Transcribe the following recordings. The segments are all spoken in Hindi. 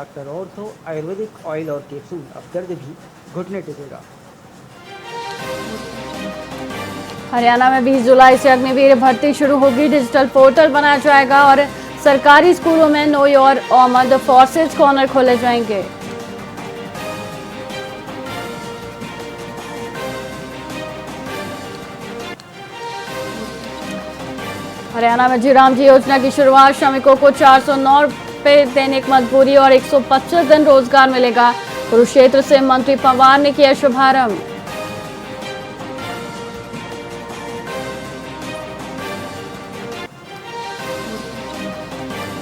डॉक्टर ऑर्थो आयुर्वेदिक ऑयल और कैप्सूल अब दर्द भी घुटने टेकेगा। हरियाणा में 20 जुलाई से अग्निवीर भर्ती शुरू होगी। डिजिटल पोर्टल बनाया जाएगा और सरकारी स्कूलों में know your armed forces corner खोले जाएंगे। हरियाणा में जी राम जी योजना की शुरुआत। श्रमिकों को 409 रुपये देने की मजबूरी और 125 दिन रोजगार मिलेगा। कुरुक्षेत्र से मंत्री पवार ने किया शुभारंभ।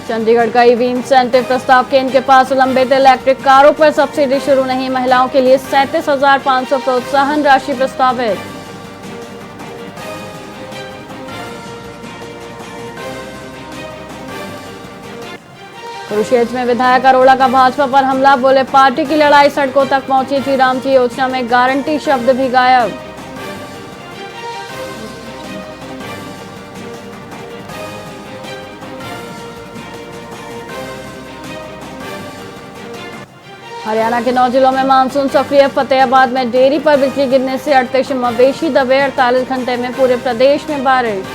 चंडीगढ़ का ईवी इंसेंटिव प्रस्ताव केंद्र के पास लंबित। इलेक्ट्रिक कारों पर सब्सिडी शुरू नहीं। महिलाओं के लिए 37,500 प्रोत्साहन राशि प्रस्तावित। कुरुक्षेत्र में विधायक अरोड़ा का भाजपा पर हमला। बोले पार्टी की लड़ाई सड़कों तक पहुंची। जी राम जी योजना में गारंटी शब्द भी गायब। हरियाणा के 9 जिलों में मानसून सक्रिय। फतेहाबाद में डेयरी पर बिजली गिरने से 38 मवेशी दबे। 48 घंटे में पूरे प्रदेश में बारिश।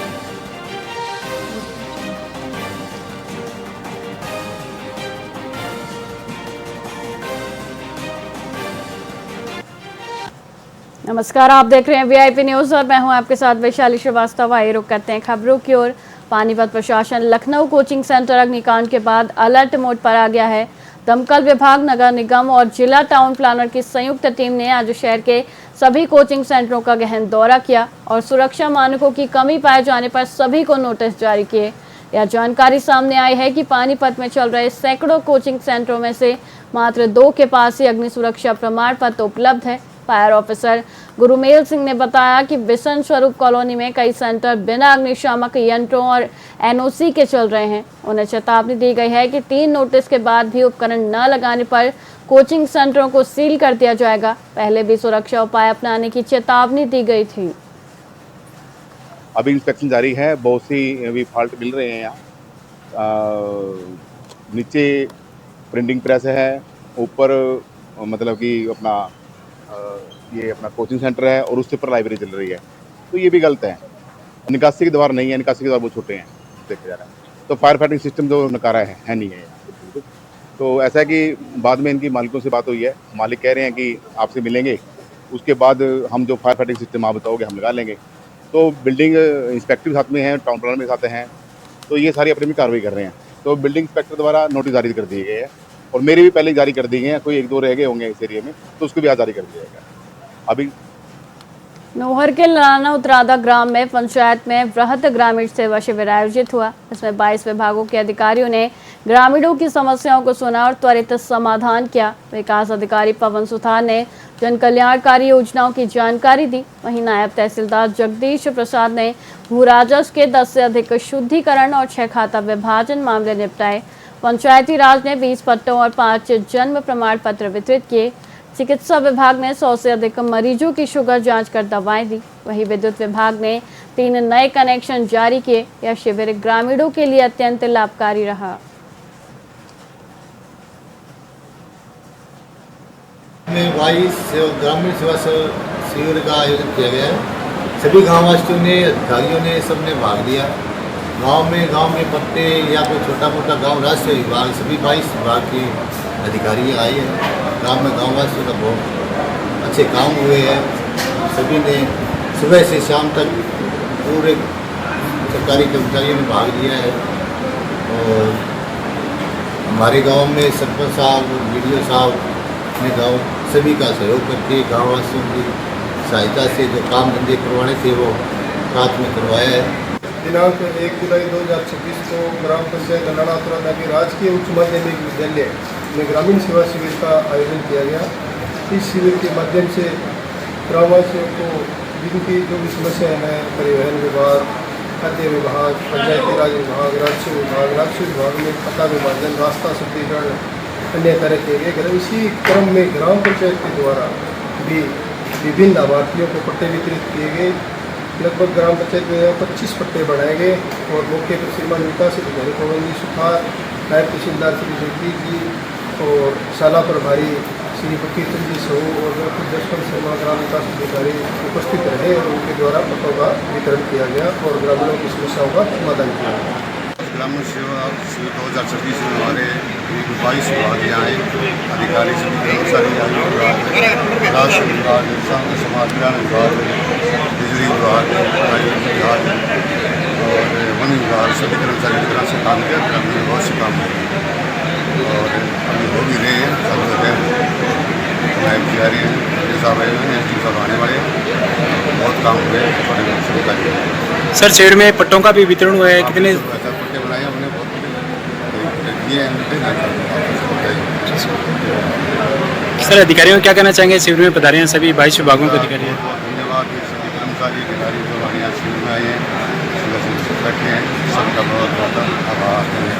नमस्कार, आप देख रहे हैं वीआईपी न्यूज और मैं हूं आपके साथ वैशाली श्रीवास्तव। आइए रुक करते हैं खबरों की ओर। पानीपत प्रशासन लखनऊ कोचिंग सेंटर अग्निकांड के बाद अलर्ट मोड पर आ गया है। दमकल विभाग, नगर निगम और जिला टाउन प्लानर की संयुक्त टीम ने आज शहर के सभी कोचिंग सेंटरों का गहन दौरा किया और सुरक्षा मानकों की कमी पाए जाने पर सभी को नोटिस जारी किए। यह जानकारी सामने आई है कि पानीपत में चल रहे सैकड़ों कोचिंग सेंटरों में से मात्र 2 के पास ही अग्नि सुरक्षा प्रमाण पत्र उपलब्ध है। फायर ऑफिसर गुरुमेल सिंह ने बताया कि बिशन स्वरूप कॉलोनी में कई सेंटर बिना अग्निशामक यंत्रों और एनओसी के चल रहे हैं। उन्हें चेतावनी दी गई है कि 3 नोटिस के बाद भी उपकरण न लगाने पर कोचिंग सेंटरों को सील कर दिया जाएगा। पहले भी सुरक्षा उपाय अपनाने की चेतावनी दी गई थी। अभी इंस्पेक्शन जारी है। बहुत सी अभी फॉल्ट मिल रहे हैं यहाँ। नीचे प्रिंटिंग प्रेस है, ऊपर मतलब कि अपना ये अपना कोचिंग सेंटर है और उसके ऊपर लाइब्रेरी चल रही है। तो ये भी गलत है। निकासी के द्वार नहीं है, निकासी के द्वार बहुत छोटे हैं देखा जा रहा है। तो फायर फाइटिंग सिस्टम जो नकारा है नहीं है। तो ऐसा है कि बाद में इनकी मालिकों से बात हुई है। मालिक कह रहे हैं कि आपसे मिलेंगे, उसके बाद हम जो फायर फाइटिंग सिस्टम आप बताओगे हम लगा लेंगे। तो बिल्डिंग इंस्पेक्टर साथ में हैं, टाउन प्लानर में साथ हैं, तो ये सारी अपनी कार्रवाई कर रहे हैं। तो बिल्डिंग इंस्पेक्टर द्वारा नोटिस जारी कर दिए गए हैं और मेरे भी पहले जारी कर दिए गए हैं। कोई 1-2 रह गए होंगे इस एरिया में, तो उसको भी आज जारी कर दिया जाएगा। अभी नोहर के लाना उतरादा ग्राम में पंचायत में वृहद ग्रामीण सेवा शिविर आयोजित हुआ। इसमें 22 विभागों के अधिकारियों ने ग्रामीणों की समस्याओं को सुना और त्वरित समाधान किया। विकास अधिकारी पवन सुथार ने जन कल्याणकारी योजनाओं की जानकारी दी। वहीं नायब तहसीलदार जगदीश प्रसाद ने भू राजस्व के 10 से अधिक शुद्धिकरण और 6 खाता विभाजन मामले निपटाए। पंचायती राज ने 20 पट्टों और 5 जन्म प्रमाण पत्र वितरित किए। चिकित्सा विभाग ने 100 से अधिक मरीजों की शुगर जांच कर दवाएं दी। वहीं विद्युत विभाग ने 3 नए कनेक्शन जारी किए। यह शिविर ग्रामीणों के लिए अत्यंत लाभकारी रहा। ग्रामीण सेवा शिविर का आयोजन किया गया है। सभी गाँववासियों ने, अधिकारियों ने, सबने भाग लिया। गांव में पट्टे या कोई छोटा मोटा गांव राजस्व विभाग सभी 22 विभाग के अधिकारी आए हैं। गांव में गाँववासियों का बहुत अच्छे काम हुए हैं। सभी ने सुबह से शाम तक पूरे सरकारी कर्मचारियों ने भाग लिया है और हमारे गांव में सरपंच साहब और वीडियो साहब ने गाँव सभी का सहयोग करके गाँववासियों की सहायता से जो काम धंधे करवाने थे वो रात में करवाया है। दिनांक 1 जुलाई 2026 को ग्राम पंचायत लाना उतरादा के राजकीय उच्च माध्यमिक विद्यालय में ग्रामीण सेवा शिविर का आयोजन किया गया। इस शिविर के माध्यम से ग्रामवासियों को जिनकी जो भी समस्याएं हैं, परिवहन विभाग, खाद्य विभाग, पंचायती राज विभाग, राजस्व विभाग में पता विभाजन, रास्ता शुद्धिकरण, अन्य तरह के गए। इसी क्रम में ग्राम पंचायत के द्वारा भी विभिन्न लाभार्थियों को पट्टे वितरित किए गए। लगभग ग्राम पंचायत में 25 पट्टे बनाए गए और मौके पर श्रीमान विकास अधिकारी पवन जी सुथार, नायब तहसीलदार श्री जगदीश जी और शाला प्रभारी श्री कीर्तन जी सो और कुछ जसवंत शर्मा ग्राम विकास अधिकारी उपस्थित रहे और उनके द्वारा पट्टों का वितरण किया गया और ग्रामीणों की समस्याओं का समाधान किया गया। ग्रामीण सेवा शिविर 2026 में हमारे 22 विभाग यहाँ आए, अधिकारी सभी कर्मचारी आयु विभाग, राष्ट्र विभाग, समाज कल्याण विभाग, बिजली विभाग, आयुष विभाग और वन विभाग, सभी कर्मचारी तरह से काम किया। ग्रामीण में बहुत से काम किए और अभी हो भी रहे हैं, चालू रहे नायब अधिकारी हैं, साहब हैं, सब आने वाले बहुत काम हुए छोटे छोटे कार्य। सर शिविर में पट्टों का भी वितरण हुआ है, कितने पट्टे बनाए हमने बहुत दिए हैं। सर अधिकारियों को क्या कहना चाहेंगे शिविर में पधारे हैं सभी 22 विभागों के अधिकारी हैं? धन्यवाद सभी कर्मचारी अधिकारी जो हमारे यहाँ शिविर में आए हैं, बैठे हैं, सबका बहुत बहुत आभार है।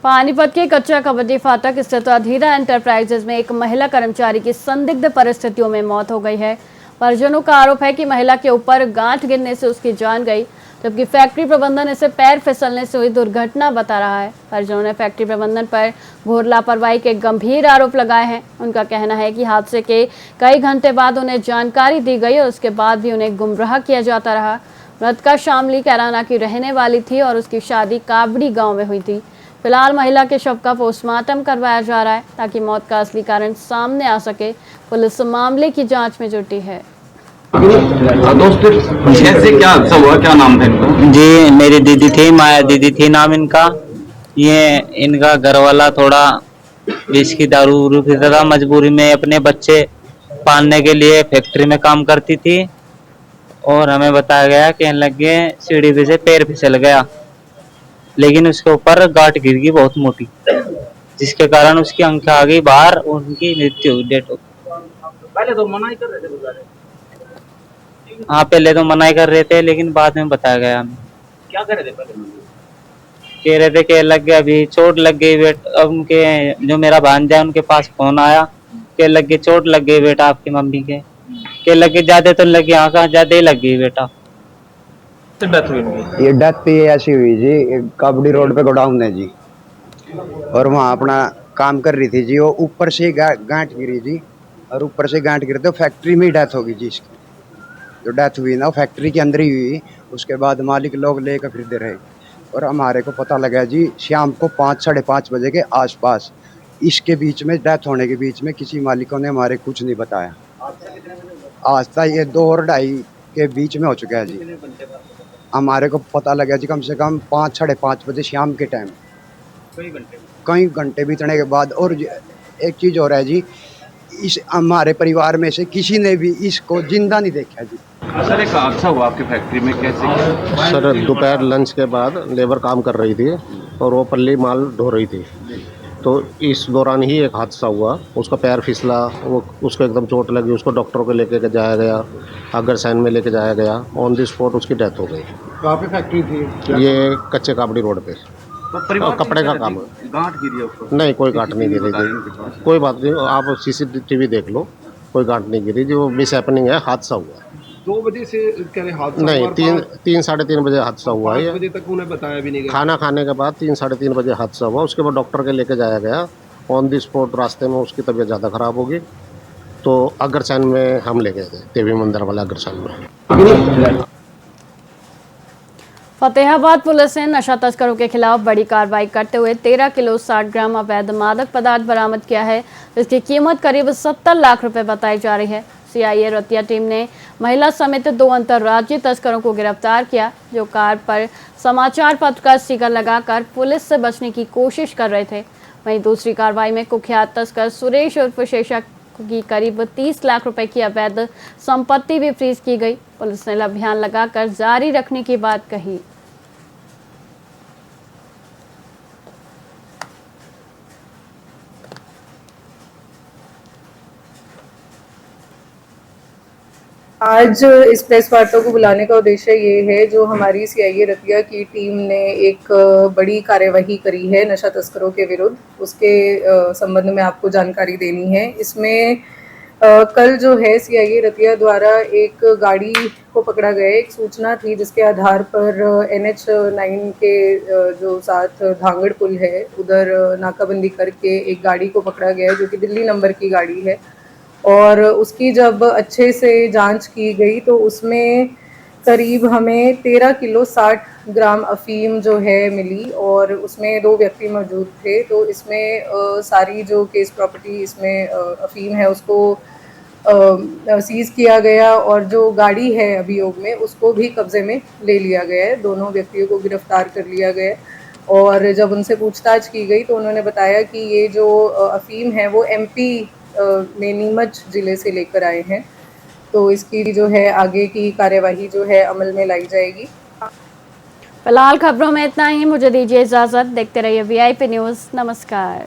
पानीपत के कच्चा कबड्डी फाटक स्थित अधीरा एंटरप्राइजेज में एक महिला कर्मचारी की संदिग्ध परिस्थितियों में मौत हो गई है। परिजनों का आरोप है कि महिला के ऊपर गांठ गिरने से उसकी जान गई, जबकि फैक्ट्री प्रबंधन इसे पैर फिसलने से हुई दुर्घटना बता रहा है। परिजनों ने फैक्ट्री प्रबंधन पर घोर लापरवाही के गंभीर आरोप लगाए हैं। उनका कहना है कि हादसे के कई घंटे बाद उन्हें जानकारी दी गई और उसके बाद भी उन्हें गुमराह किया जाता रहा। मृतका शामली कैराना की रहने वाली थी और उसकी शादी काबड़ी गाँव में हुई थी। फिलहाल महिला के शव का पोस्टमार्टम करवाया जा रहा है ताकि मौत का असली कारण सामने आ सके। पुलिस मामले की जांच में जुटी है। कैसे क्या हादसा हुआ, क्या नाम था इनका? जी मेरी दीदी थी, माया दीदी थी नाम इनका। ये इनका घर वाला थोड़ा विष की दारू उरू पीता था, मजबूरी में अपने बच्चे पालने के लिए फैक्ट्री में काम करती थी और हमें बताया गया कहने लगे सीढ़ी पे से पैर फिसल गया, लेकिन उसके ऊपर गांठ गिर गई बहुत मोटी, जिसके कारण उसकी आंखें आ गई बाहर, उनकी मृत्यु हुई, डेथ हो गई। पहले तो मना ही कर रहे थे। हाँ पहले तो मना ही कर रहे थे, लेकिन बाद में बताया गया हमें। क्या कर रहे थे पहले? कह रहे थे कि लग गया, अभी चोट लग गई बेटा। अब उनके जो मेरा भांजा है उनके पास फोन आया कि लग गई, चोट लग गई बेटा आपकी मम्मी के लग गई, ज्यादा तो लगी, हाँ कहा ज्यादा ही लग गई बेटा। डेथ हुई इनकी? ये डेथ भी ऐसी हुई जी, काबड़ी रोड पे गोडाउन है जी, और वहाँ अपना काम कर रही थी जी। वो ऊपर से गांठ गिरी जी, और ऊपर से गांठ गिरी तो फैक्ट्री में ही डेथ होगी जी। इसकी जो डेथ हुई ना, फैक्ट्री के अंदर ही हुई। उसके बाद मालिक लोग लेकर फिरते रहे और हमारे को पता लगा जी शाम को 5 साढ़े 5 बजे के आसपास, इसके बीच में डेथ होने के बीच में किसी मालिकों ने हमारे कुछ नहीं बताया। आज तक ये 2 और 2:30 के बीच में हो चुका है जी। हमारे को पता लगा जी कम से कम 5 साढ़े 5 बजे शाम के टाइम, कई घंटे बीतने के बाद। और एक चीज़ हो रहा है जी, इस हमारे परिवार में से किसी ने भी इसको जिंदा नहीं देखा जी। सर एक हादसा हुआ आपकी फैक्ट्री में, कैसे? सर दोपहर लंच के बाद लेबर काम कर रही थी और वो पल्ली माल ढो रही थी, तो इस दौरान ही एक हादसा हुआ। उसका पैर फिसला, वो उसको एकदम चोट लगी, उसको डॉक्टर को लेके जाया गया, अग्रसेन में लेके जाया गया। ऑन द स्पॉट उसकी डेथ हो गई। कहाँ पे फैक्ट्री थी? ये कच्चे काबड़ी रोड पे, तो कपड़े का काम। गांठ गिरी है उसको? नहीं, कोई गांठ नहीं गिरी थी, कोई बात नहीं, आप CCTV देख लो, कोई गांठ नहीं गिरी जी। वो मिस हैपनिंग है, हादसा हुआ। 2 बजे से क्या हादसा? नहीं, 3 साढ़े 3 बजे हादसा हुआ है। 5 बजे तक उन्हें बताया भी नहीं गया। खाना खाने के बाद 3 साढ़े 3 बजे हादसा हुआ। उसके बाद डॉक्टर के लेके जाया गया। ऑन द स्पॉट रास्ते में उसकी तबीयत ज़्यादा ख़राब होगी, तो अग्रसेन में हम ले गए थे, देवी मंदिर वाला अग्रसेन में। फतेहाबाद पुलिस ने नशा तस्करों के खिलाफ बड़ी कार्रवाई करते हुए 13 किलो 60 ग्राम अवैध मादक पदार्थ बरामद किया है, जिसकी कीमत करीब 70 लाख रुपए बताई जा रही है। CIA रतिया टीम ने महिला समेत 2 अंतर्राज्यीय तस्करों को गिरफ्तार किया, जो कार पर समाचार पत्र का स्टिकर लगाकर पुलिस से बचने की कोशिश कर रहे थे। वहीं दूसरी कार्रवाई में कुख्यात तस्कर सुरेश उर्फ शेषक की करीब 30 लाख रुपए की अवैध संपत्ति भी फ्रीज की गई। पुलिस ने अभियान लगाकर जारी रखने की बात कही। आज इस प्रेस वार्ता को बुलाने का उद्देश्य ये है, जो हमारी CIA रतिया की टीम ने एक बड़ी कार्यवाही करी है नशा तस्करों के विरुद्ध, उसके संबंध में आपको जानकारी देनी है। इसमें कल जो है सीआईए रतिया द्वारा एक गाड़ी को पकड़ा गया है। एक सूचना थी जिसके आधार पर NH9 के जो साथ धांगड़ पुल है उधर नाकाबंदी करके एक गाड़ी को पकड़ा गया है जो कि दिल्ली नंबर की गाड़ी है, और उसकी जब अच्छे से जांच की गई तो उसमें करीब हमें 13 किलो 60 ग्राम अफीम जो है मिली, और उसमें 2 व्यक्ति मौजूद थे। तो इसमें सारी जो केस प्रॉपर्टी इसमें अफीम है उसको सीज किया गया, और जो गाड़ी है अभियोग में उसको भी कब्जे में ले लिया गया है। दोनों व्यक्तियों को गिरफ्तार कर लिया गया है, और जब उनसे पूछताछ की गई तो उन्होंने बताया कि ये जो अफीम है वो MP में नीमच जिले से लेकर आए हैं। तो इसकी जो है आगे की कार्यवाही जो है अमल में लाई जाएगी। फिलहाल खबरों में इतना ही, मुझे दीजिए इजाजत। देखते रहिए VIP न्यूज़। नमस्कार।